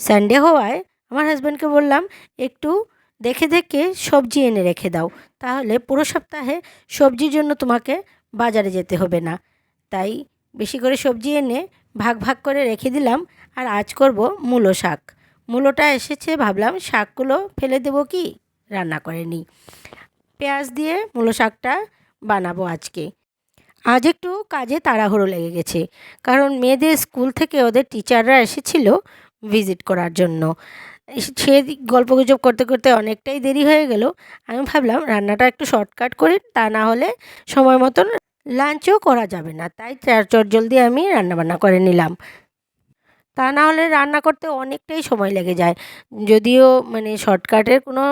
Sunday হওয়ায় আমার হাজব্যান্ডকে বললাম একটু দেখে দেখে সবজি এনে রেখে দাও, তাহলে পুরো সপ্তাহে সবজির জন্য তোমাকে বাজারে যেতে হবে না। তাই বেশি করে সবজি এনে ভাগ ভাগ করে রেখে দিলাম। আর আজ করব মূলো শাক। মূলোটা এসেছে, ভাবলাম শাকগুলো ফেলে দেবো কি, রান্না করে নিই। পেঁয়াজ দিয়ে মূলো শাকটা বানাবো আজকে। আজ একটু কাজে তাড়াহুড়ো লেগে গেছে, কারণ মেয়েদের স্কুল থেকে ওদের টিচাররা এসেছিল ভিজিট করার জন্য। সে গল্পগুজব করতে করতে অনেকটাই দেরি হয়ে গেল। আমি ভাবলাম রান্নাটা একটু শর্টকাট করি, তা না হলে সময় মতন লাঞ্চও করা যাবে না। তাই চটজলদি আমি রান্নাবান্না করে নিলাম। তা না হলে রান্না করতে অনেকটাই সময় লেগে যায়। যদিও মানে শর্টকাটের কোনো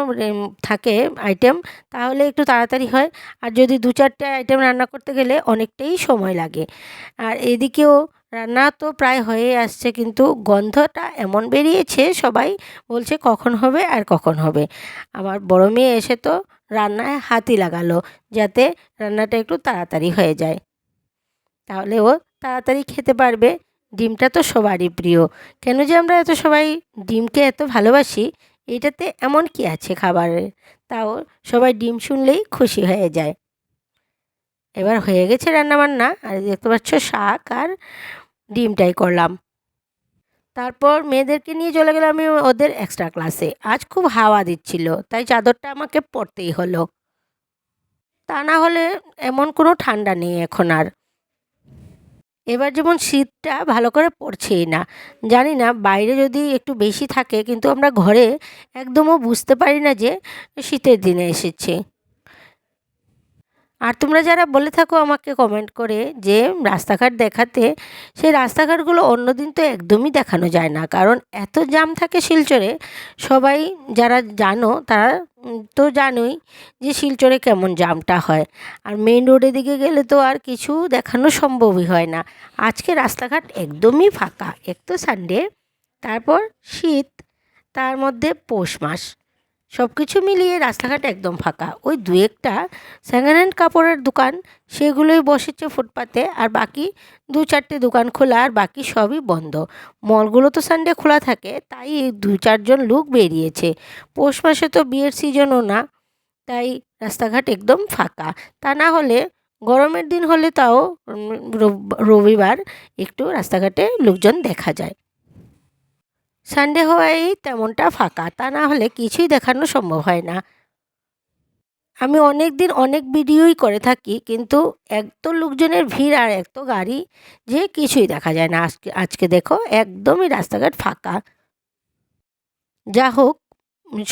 থাকে আইটেম, তাহলে একটু তাড়াতাড়ি হয়। আর যদি 2-4টে আইটেম রান্না করতে গেলে অনেকটাই সময় লাগে। আর এদিকেও রান্না তো প্রায় হয়ে আসছে, কিন্তু গন্ধটা এমন বেরিয়েছে, সবাই বলছে কখন হবে আর কখন হবে। আমার বড় মেয়ে এসে তো রান্নায় হাতই লাগালো, যাতে রান্নাটা একটু তাড়াতাড়ি হয়ে যায়, তাহলে ও তাড়াতাড়ি খেতে পারবে। ডিমটা তো সবারই প্রিয়। কেন যে আমরা এত সবাই ডিমকে এত ভালোবাসি, এইটাতে এমন কি আছে খাবারের, তাও সবাই ডিম শুনলেই খুশি হয়ে যায়। এবার হয়ে গেছে রান্নাবান্না, আর দেখতে পাচ্ছ শাক আর ডিমটাই করলাম। তারপর মেয়েদেরকে নিয়ে চলে গেলাম আমি ওদের এক্সট্রা ক্লাসে। আজ খুব হাওয়া দিচ্ছিল, তাই চাদরটা আমাকে পরতেই হলো। তা না হলে এমন কোনো ঠান্ডা নেই এখন আর। এবার যেমন শীতটা ভালো করে পড়ছেই না। জানি না বাইরে যদি একটু বেশি থাকে, কিন্তু আমরা ঘরে একদমও বুঝতে পারি না যে শীতের দিনে এসেছে। আর তোমরা যারা বলে থাকো আমাকে কমেন্ট করে যে রাস্তাঘাট দেখাতে, সেই রাস্তাঘাটগুলো অন্যদিন তো একদমই দেখানো যায় না, কারণ এত জ্যাম থাকে শিলচরে। সবাই যারা জানো তারা তো জানোই যে শিলচরে কেমন জ্যামটা হয়। আর মেইন রোডের দিকে গেলে তো আর কিছু দেখানো সম্ভবই হয় না। আজকে রাস্তাঘাট একদমই ফাঁকা, এক তো সানডে, তারপর শীত, তার মধ্যে পৌষ মাস, সব কিছু মিলিয়ে রাস্তাঘাট একদম ফাঁকা। ওই 2-একটা সেকেন্ড হ্যান্ড কাপড়ের দোকান, সেগুলোই বসেছে ফুটপাতে, আর বাকি 2-4টে দোকান খোলা, আর বাকি সবই বন্ধ। মলগুলো তো সানডে খোলা থাকে, তাই এই 2-4জন লোক বেরিয়েছে। পৌষ মাসে তো বিয়ের সিজনও না, তাই রাস্তাঘাট একদম ফাঁকা। তা না হলে গরমের দিন হলে তাও রবিবার একটু রাস্তাঘাটে লোকজন দেখা যায়। সানডে হওয়ায় তেমনটা ফাঁকা, তা না হলে কিছুই দেখানো সম্ভব হয় না। আমি অনেক দিন অনেক ভিডিওই করে থাকি, কিন্তু এত লোকজনের ভিড় আর এত গাড়ি যে কিছুই দেখা যায় না। আজকে আজকে দেখো একদমই রাস্তাঘাট ফাঁকা। যা হোক,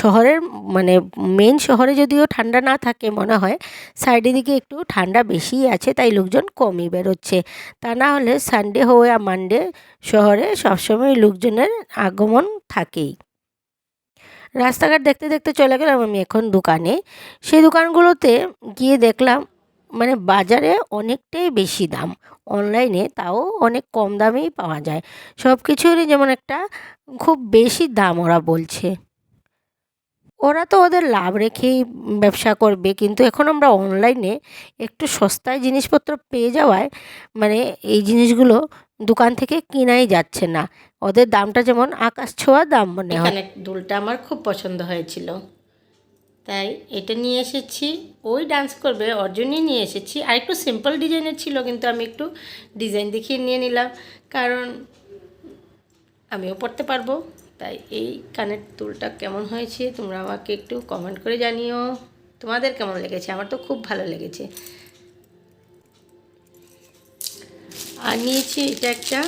শহরের মানে মেন শহরে যদিও ঠান্ডা না থাকে, মনে হয় সাইডের দিকে একটু ঠান্ডা বেশিই আছে, তাই লোকজন কমই বেরোচ্ছে। তা না হলে সানডে হোক আর মানডে শহরে সবসময় লোকজনের আগমন থাকেই। রাস্তাঘাট দেখতে দেখতে চলে গেলাম আমি এখন দোকানে। সেই দোকানগুলোতে গিয়ে দেখলাম মানে বাজারে অনেকটাই বেশি দাম, অনলাইনে তাও অনেক কম দামেই পাওয়া যায়। সব কিছুরই যেমন একটা খুব বেশি দাম ওরা বলছে। ওরা তো ওদের লাভ রেখেই ব্যবসা করবে, কিন্তু এখন আমরা অনলাইনে একটু সস্তায় জিনিসপত্র পেয়ে যাওয়ায় মানে এই জিনিসগুলো দোকান থেকে কিনাই যাচ্ছে না। ওদের দামটা যেমন আকাশ ছোঁয়া দাম মনে হয়। এখানে দুলটা আমার খুব পছন্দ হয়েছিল, তাই এটা নিয়ে এসেছি। ওই ডান্স করবে ওর জন্যই নিয়ে এসেছি। আর একটু সিম্পল ডিজাইনের ছিল, কিন্তু আমি একটু ডিজাইন দেখিয়ে নিয়ে নিলাম, কারণ আমিও পড়তে পারবো। তাই এই কানের দুলটা কেমন হয়েছে তোমরা আমাকে একটু কমেন্ট করে জানিও, তোমাদের কেমন লেগেছে। আমার তো খুব ভালো লেগেছে। আর নিয়েছি এটা একটা,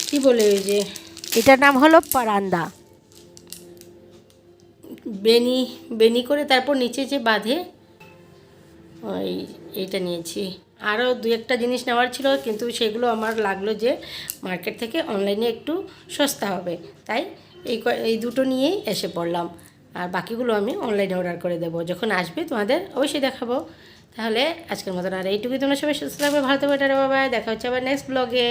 কি বলে ওই যে, এটার নাম হলো পারান্দা। বেনি বেনি করে তারপর নিচে যে বাঁধে, ওই এইটা নিয়েছি। আরও 2-একটা জিনিস নেওয়ার ছিল, কিন্তু সেগুলো আমার লাগলো যে মার্কেট থেকে অনলাইনে একটু সস্তা হবে, তাই এই দুটো নিয়েই এসে পড়লাম। আর বাকিগুলো আমি অনলাইনে অর্ডার করে দেবো, যখন আসবে তোমাদের অবশ্যই দেখাবো। তাহলে আজকের মতন আর এইটুকুই। তোমরা সবাই সুস্থ থাকবে, ভালো থাকবে, টাটা বাই। দেখা হচ্ছে আবার নেক্সট ব্লগে।